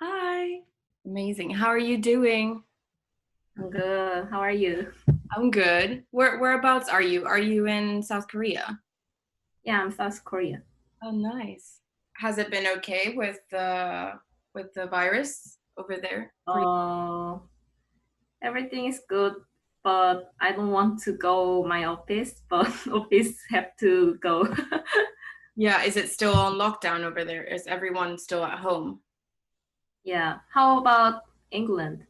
Hi. Amazing. How are you doing? I'm good. How are you? I'm good. Whereabouts are you? Are you in South Korea? Yeah, I'm South Korea. Oh, nice. Has it been okay with the virus over there for you? Uh, Everything is good, but I don't want to go my office, but office have to go. Yeah, is it still on lockdown over there? Is everyone still at home? Yeah. How about England?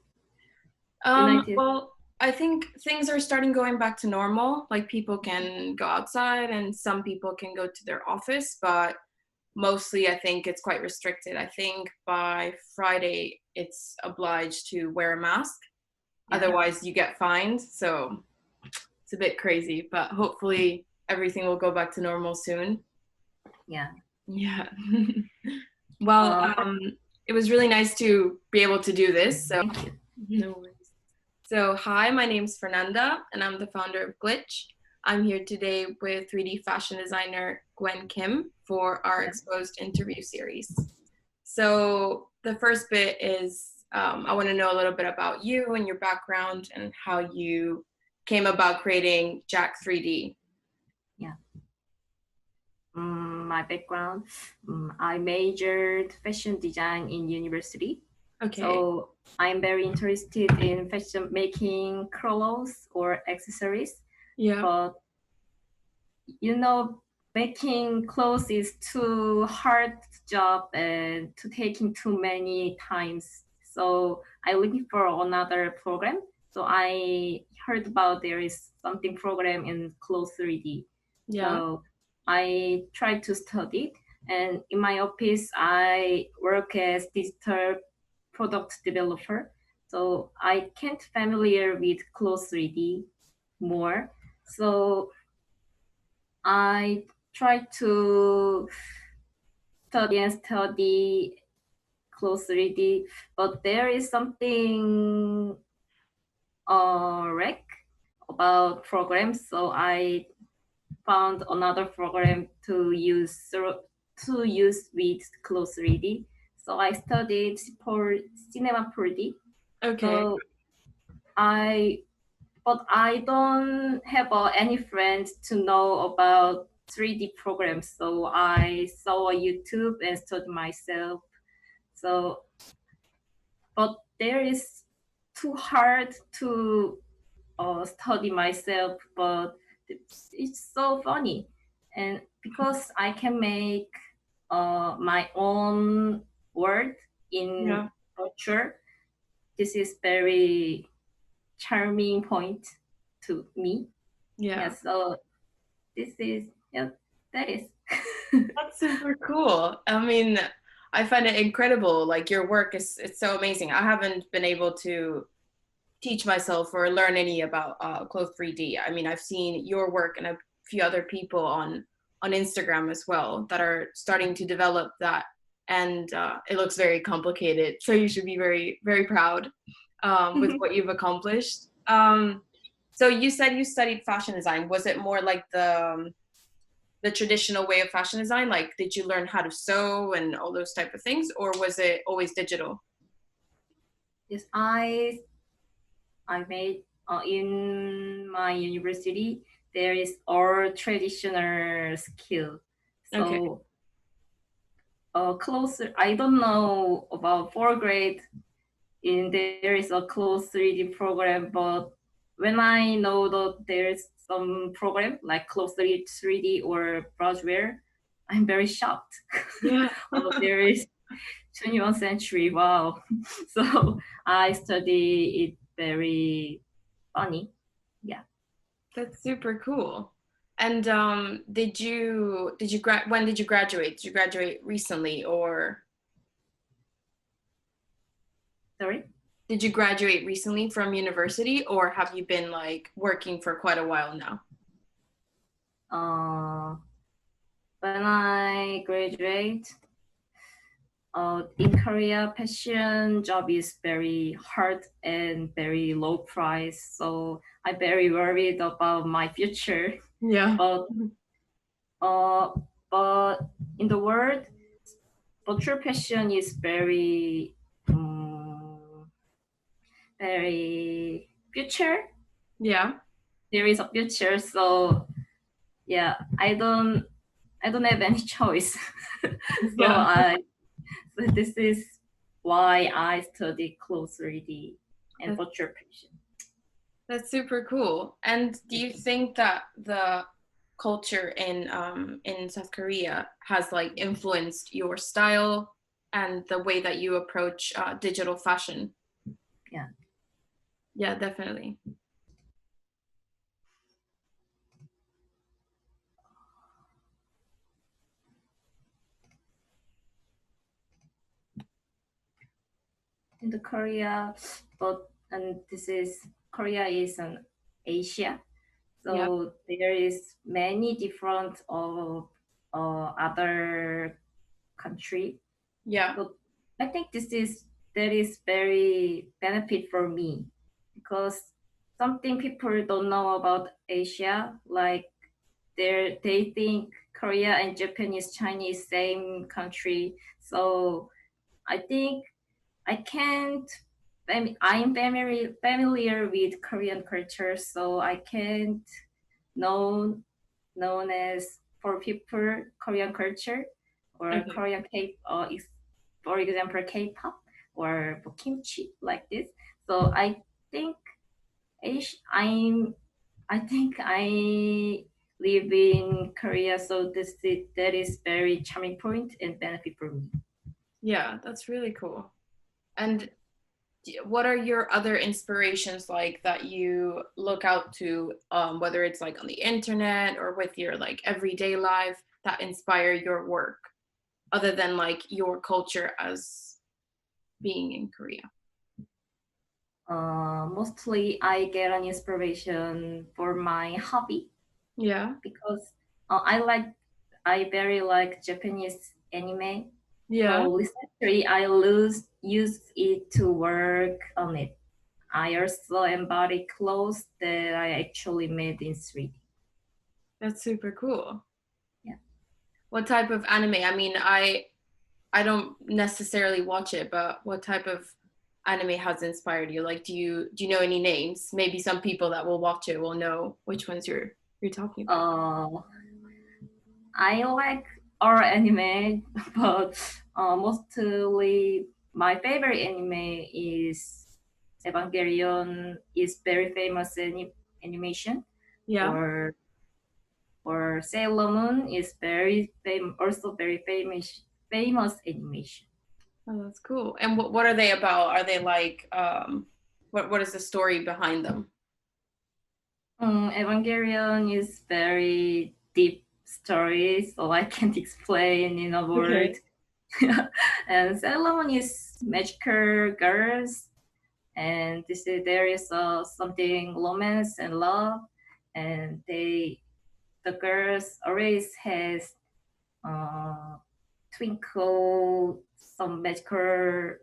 United? Well, I think things are starting going back to normal. Like people can go outside and some people can go to their office, but mostly I think it's quite restricted. I think by Friday it's obliged to wear a mask. Yeah. Otherwise you get fined. So it's a bit crazy, but hopefully everything will go back to normal soon. Yeah. Yeah. Well, Uh, it was really nice to be able to do this. So Thank you. no worries. So hi, my name's Fernanda and I'm the founder of Glitch. I'm here today with 3D fashion designer Gwen Kim for our Yeah. exposed interview series. So the first bit is I want to know a little bit about you and your background and how you came about creating Jack 3D. Yeah. My background. I majored fashion design in university. Okay. So I'm very interested in fashion making clothes or accessories. Yeah. But you know, making clothes is too hard job and to taking too many times. So I looking for another program. So I heard about there is something program in CLO3D. Yeah. So I tried to study, and in my office I work as digital product developer. So I can't familiar with CLO3D more. So I try to study closely, but there is something wreck about programs, so I found another program to use with closely. So I studied for cinema 4D. Okay. So I but I don't have any friends to know about 3D programs. So I saw YouTube and studied myself. So, but there is too hard to study myself, but it's so funny. And because I can make my own word in Yeah. culture, this is very charming point to me. Yeah, Yeah. so this is, yeah, that is. That's super cool. I mean, I find it incredible. Like your work is it's so amazing. I haven't been able to teach myself or learn any about clothes 3D. I mean, I've seen your work and a few other people on Instagram as well that are starting to develop that, and it looks very complicated. So you should be very proud with what you've accomplished. So you said you studied fashion design. Was it more like the traditional way of fashion design? Like, did you learn how to sew and all those type of things, or was it always digital? Yes, I made in my university there is all traditional skill. Okay. So closer, I don't know about fourth grade. In there is a close 3D program, but when I know that there's some program like close 3D or browseware, I'm very shocked. Yeah. Oh, there is 21st century. Wow. So I study it very funny. Yeah. That's super cool. And when did you graduate? Did you graduate recently, or Sorry. did you graduate recently from university, or have you been like working for quite a while now? Uh, when I graduate, in Korea, passion job is very hard and very low price. So I'm very worried about my future. Yeah. But uh, but in the world, but true passion is very very future. Yeah. There is a future, so yeah, I don't have any choice. so Yeah. I so this is why I study close 3D and That's, virtual patient. that's super cool. And do you think that the culture in South Korea has like influenced your style and the way that you approach digital fashion? Yeah. Yeah, definitely. In the Korea, but and this is Korea is an Asia, Yeah. so there is many different of other country. Yeah. But I think that is very benefit for me because something people don't know about Asia, like they think Korea and Japanese Chinese same country. So I think I can't. I'm familiar with Korean culture, so I can't know known as for people Korean culture or Okay. Korean K, for example K-pop or kimchi like this. So think I think I live in Korea, so that is very charming point and benefit for me. Yeah, that's really cool. And what are your other inspirations like that you look out to, whether it's like on the internet or with your like everyday life that inspire your work, other than like your culture as being in Korea? Mostly I get an inspiration for my hobby Yeah. because I very like Japanese anime. Yeah. So recently use it to work on it. I also embody clothes that I actually made in 3D. That's super cool. Yeah. What type of anime? I mean, I don't necessarily watch it, but what type of anime has inspired you? Like, do you know any names? Maybe some people that will watch it will know which ones you're talking about. Uh, I like all anime, but mostly my favorite anime is Evangelion. Is very famous animation, Yeah. or Sailor Moon is also very famous animation. Oh, that's cool. And what are they about? Are they like what is the story behind them? Evangelion is very deep story, so I can't explain in a word. Okay. and Sailor Moon is magical girls, and there is something romance and love, and the girls always has uh, twinkle some magical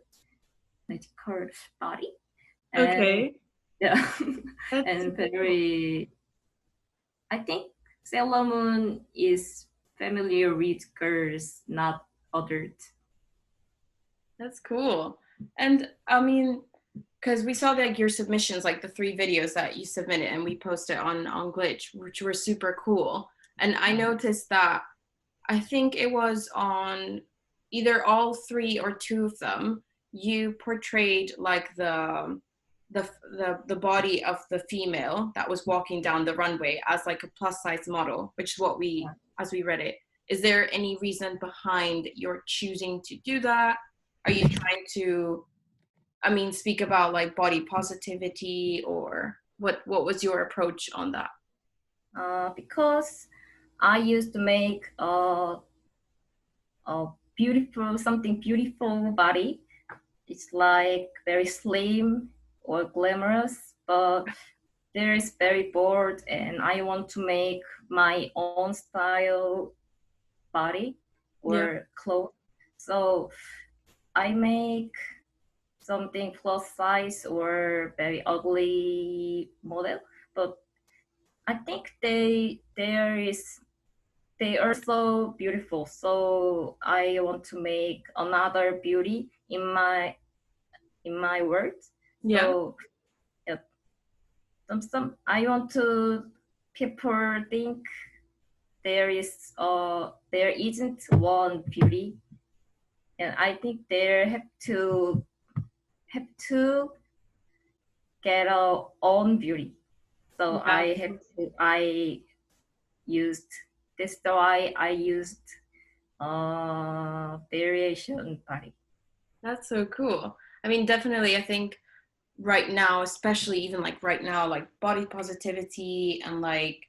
body, and Okay. yeah, That's and super cool. very. I think Sailor Moon is familiar with girls, not adults. That's cool. And I mean, because we saw like your submissions, like the 3 videos that you submitted, and we posted on Glitch, which were super cool. And I Yeah. noticed that I think it was on either all three or two of them, you portrayed like the body of the female that was walking down the runway as like a plus size model, which is what we as we read it. Is there any reason behind your choosing to do that? Are you trying to, I mean, speak about like body positivity, or what was your approach on that? Because I used to make a beautiful something beautiful body. It's like very slim or glamorous, but there is very bored, and I want to make my own style body Yeah. or clothes. So I make something plus size or very ugly model, but I think they are so beautiful. So I want to make another beauty in my world. Yeah. So yeah, some I want to people think there isn't one beauty, and I think there have to get our own beauty. So Yeah. I used that's why I used variation body. That's so cool. I mean, definitely, I think right now, especially even like right now, like body positivity and like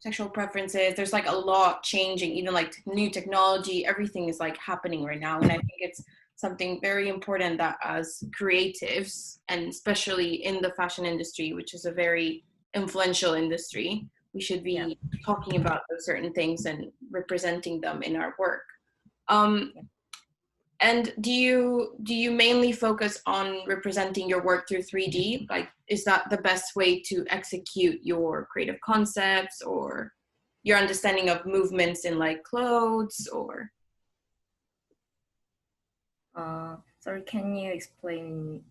sexual preferences, there's like a lot changing, even like new technology, everything is like happening right now. And I think it's something very important that as creatives, and especially in the fashion industry, which is a very influential industry, we should Yeah. be talking about those certain things and representing them in our work. Um, and do you mainly focus on representing your work through 3D? Like, is that the best way to execute your creative concepts or your understanding of movements in like clothes or Sorry, can you explain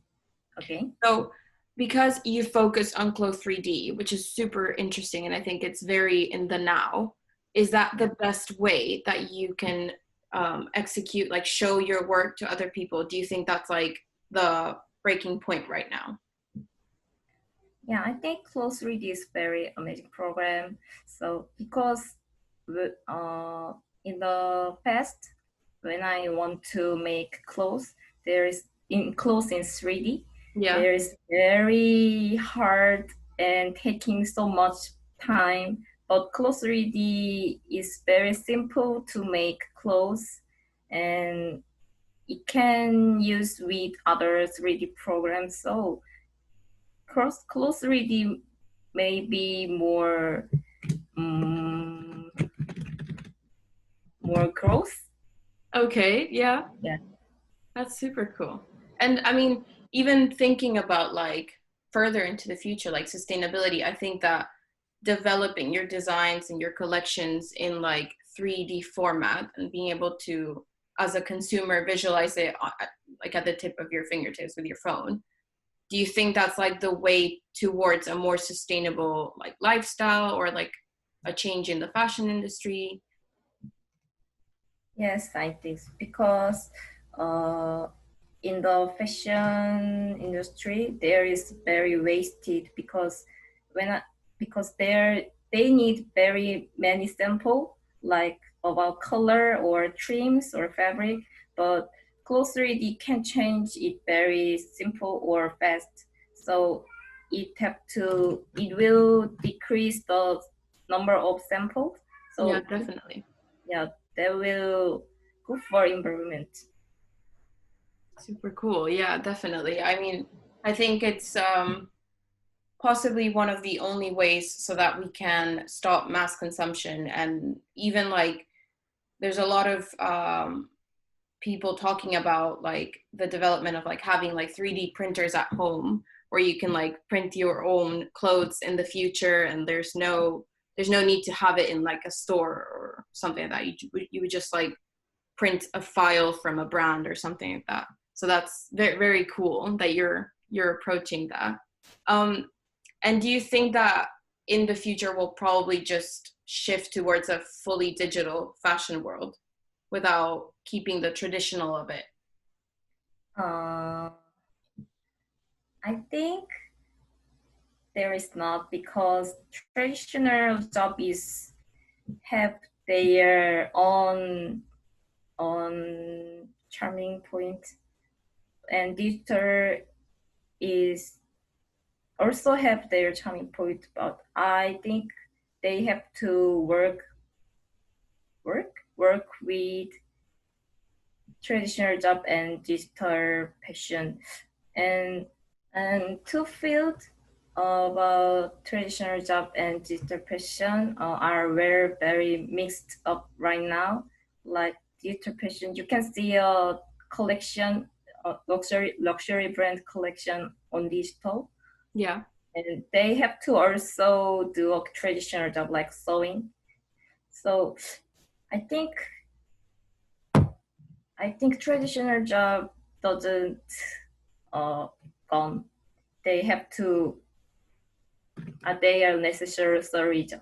again? so because you focus on CLO3D, which is super interesting and I think it's very in the now, is that Yeah. the best way that you can execute, like show your work to other people? Do you think that's like the breaking point right now? Yeah, I think CLO3D is very amazing program. So because in the past, when I want to make clothes, there is in clothes in 3D, Yeah. there is very hard and taking so much time. But clothes 3D is very simple to make clothes, and it can use with other 3D programs. So close reading may be um, more growth. Okay, yeah, Yeah. that's super cool. And I mean, even thinking about like further into the future, like sustainability, I think that developing your designs and your collections in like 3D format and being able to, as a consumer, visualize it like at the tip of your fingertips with your phone. Do you think that's like the way towards a more sustainable like lifestyle or like a change in the fashion industry? Yes, I think because uh, in the fashion industry there is very wasted because when I, because they need very many sample like about color or trims or fabric, but clothes 3D can change it very simple or fast. So it will decrease the number of samples. Yeah, So definitely. yeah, they will good for environment. Super cool. Yeah, definitely. I mean, I think it's possibly one of the only ways so that we can stop mass consumption. And even like there's a lot of people talking about like the development of like having like 3D printers at home where you can like print your own clothes in the future, and there's no need to have it in like a store or something like that. You would just like print a file from a brand or something like that. So that's very very cool that you're approaching that. Um, and do you think that in the future we'll probably just shift towards a fully digital fashion world without keeping the traditional of it? Uh, I think there is not because traditional job is have their own charming point, and digital is also have their charming point. But I think they have to work with traditional job and digital passion, and two fields about traditional job and digital passion are very mixed up right now. Like digital passion, you can see a collection, luxury brand collection on digital, Yeah. and they have to also do a traditional job like sewing. So I think I think traditional job doesn't uh, gone. They have to, they are necessary reason.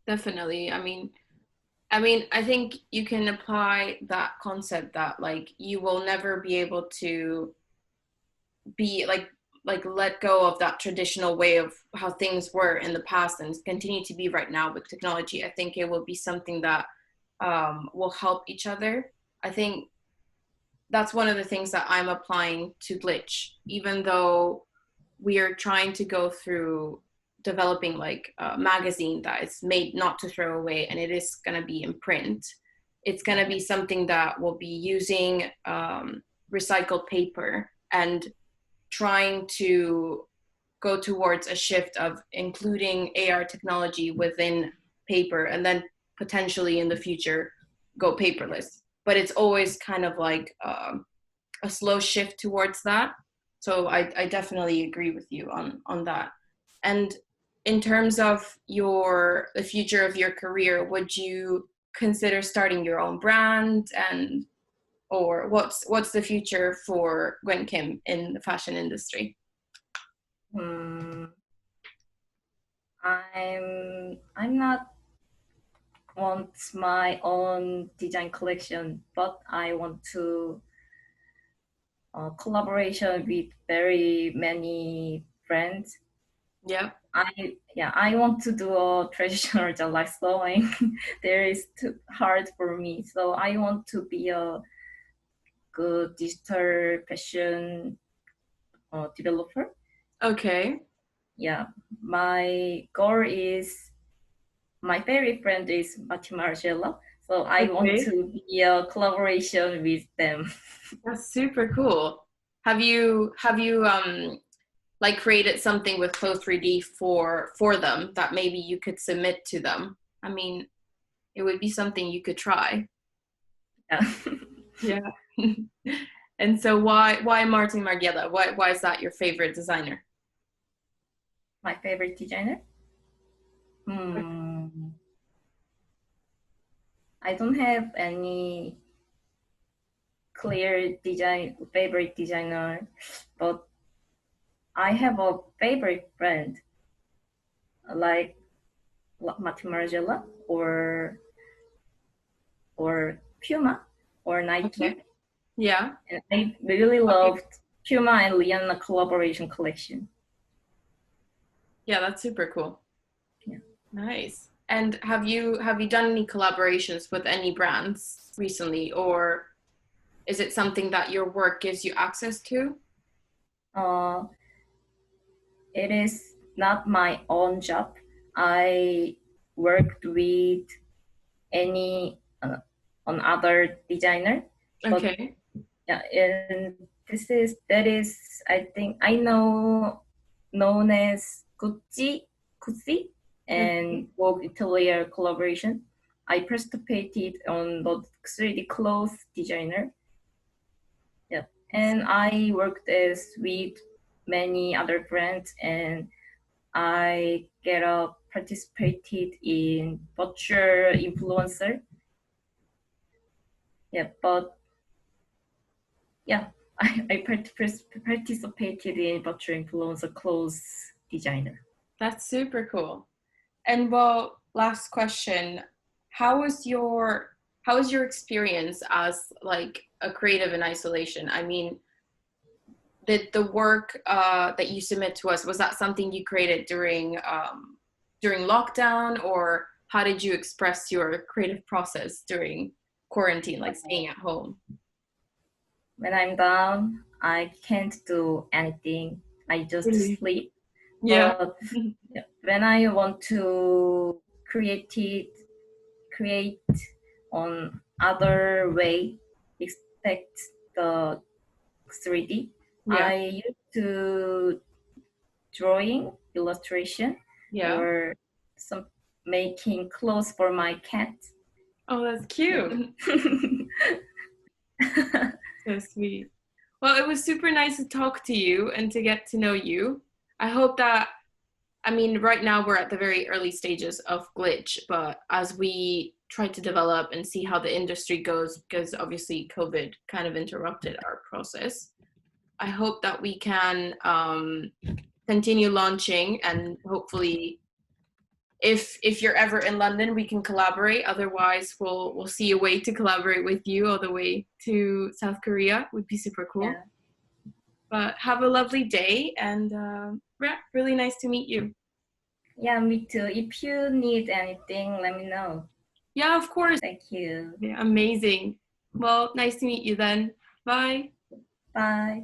Definitely. I think you can apply that concept that like you will never be able to be like let go of that traditional way of how things were in the past and continue to be right now with technology. I think it will be something that will help each other. I think that's one of the things that I'm applying to Glitch, even though we are trying to go through developing like a magazine that is made not to throw away and it is going to be in print. It's going to be something that will be using recycled paper and trying to go towards a shift of including AR technology within paper and then potentially in the future go paperless. But it's always kind of like a slow shift towards that. So I definitely agree with you on that. And in terms of the future of your career, would you consider starting your own brand and or what's the future for Gwen Kim in the fashion industry? Hmm. I'm not want my own design collection, but I want to collaboration with very many brands. Yeah. I want to do a traditional like sewing. There is too hard for me, so I want to be a good digital fashion developer. Okay. Yeah, my goal is my favorite brand is Margiela, so I want Okay. to be a collaboration with them. That's super cool. Have you like created something with Clo3D for them that maybe you could submit to them? I mean, it would be something you could try. Yeah. Yeah. And so why Martin Margiela? Why is that your favorite designer? My favorite designer? Hmm. I don't have any clear design favorite designer, but I have a favorite brand like Martin Margiela or Puma or Okay. Nike. Yeah. And I really Okay. loved Puma and Rihanna collaboration collection. Yeah, that's super cool. Yeah. Nice. And have you done any collaborations with any brands recently, or is it something that your work gives you access to? Uh, it is not my own job. I worked with any on other designer, but Okay. yeah, and that is I think I know known as Gucci Okay. and Vogue Italia collaboration. I participated on the 3D clothes designer. Yeah, and I worked as with many other brands, and I get participated in virtual influencer. Yeah, but yeah, I participated in virtual influencer clothes designer. That's super cool. And well, last question, how was your how was your experience as like a creative in isolation? I mean, did the work that you submit to us, was that something you created during lockdown, or how did you express your creative process during quarantine, like staying at home? When I'm down, I can't do anything. I just Really? sleep. Yeah. But yeah, when I want to create on other way, expect the 3D. Yeah. I used to drawing, illustration, Yeah. or some making clothes for my cat. Oh, that's Yeah. cute. So sweet. Well, it was super nice to talk to you and to get to know you. I hope that, I mean, right now we're at the very early stages of Glitch, but as we try to develop and see how the industry goes, because obviously COVID kind of interrupted our process, I hope that we can continue launching, and hopefully if you're ever in London, we can collaborate. Otherwise, we'll see a way to collaborate with you all the way to South Korea. Would be super cool. Yeah. But have a lovely day, and really nice to meet you. Yeah, me too. If you need anything, let me know. Yeah, of course. Thank you. Yeah, amazing. Well, nice to meet you then. Bye. Bye.